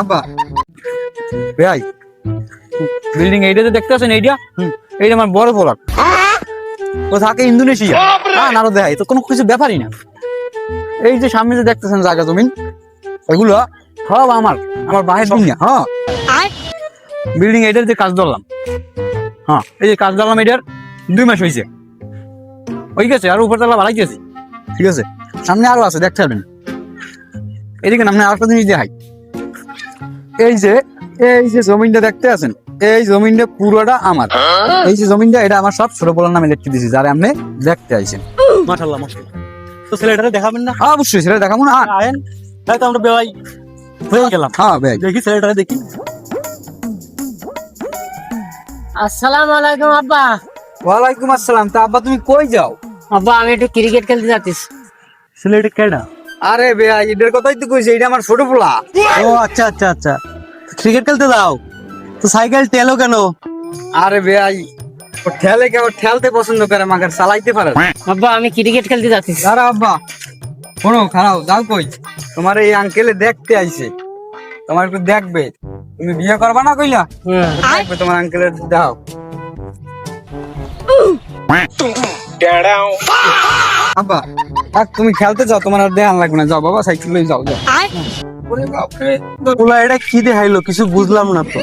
আব্বা ভাই বিল্ডিং এইটা যে দেখতে আছেন এইটা এইটা আমার বড় ফলার ও থাকে ইন্দোনেশিয়া হ্যাঁ আরো দেখাই তো কোনো কিছু ব্যাপারই না এই যে সামনে যে দেখতেছেন জায়গা জমিন এগুলো সব আমার বাহের দুনিয়া হ্যাঁ বিল্ডিং এইটার যে কাজ ধরলাম হ্যাঁ এই যে কাজ ধরলাম এটার 2 মাস হয়েছে হয়ে গেছে আর উপরতলা বাড়াইতেছি ঠিক আছে সামনে আরো আছে দেখতে পারবেন এদিকে নামনে আরেকটা জিনিস দেখাই এই যে জমিনটা দেখতে আছেন এই জমিনটা পুরোটা আমার এই যে জমিনটা এটা আমার সব ছোট বলার নামে লিখে দিয়েছি যারা আপনি দেখতে আইছেন মাশাআল্লাহ মাশাআল্লাহ তো ছেলেটারে দেখাবেন না অবশ্যই সেটা দেখাবো না আয়েন তাই তো আমরা বেয়াই হয়ে গেলাম হ্যাঁ ভাই দেখি ছেলেটারে দেখি আসসালামু আলাইকুম আব্বা। ওয়ালাইকুম আসসালাম তা আব্বা তুমি কই যাও আব্বা আমি একটু ক্রিকেট খেলতে যাচ্ছিস। ছেলেটা কেডা? আরে ভাই এটার কথাই তো কইছি এটা আমার ছোট পোলা ও আচ্ছা আচ্ছা আচ্ছা ক্রিকেট খেলতে দাও তো সাইকেল টেলো কেন? আরে ভাই ও ঠেলে কে ও ঠেলতে পছন্দ করে মাগার চালাইতে পারে না। আব্বা আমি ক্রিকেট খেলতে যাচ্ছিস। দাঁড়া আব্বা শোনো খারাপ যাও কই তোমার এই আঙ্কেলে দেখতে আইছে তোমার একটু দেখবে তুমি বিয়ে করবা না কইলা দেখবে তোমার আঙ্কেলের দাও আব্বা থাক তুমি খেলতে যাও তোমার আর দেখান লাগবে না যাও বাবা সাইকেল লই যাও যাও ওরে বাপ রে ওলা এটা কি দেখাইলো কিছু বুঝলাম না তো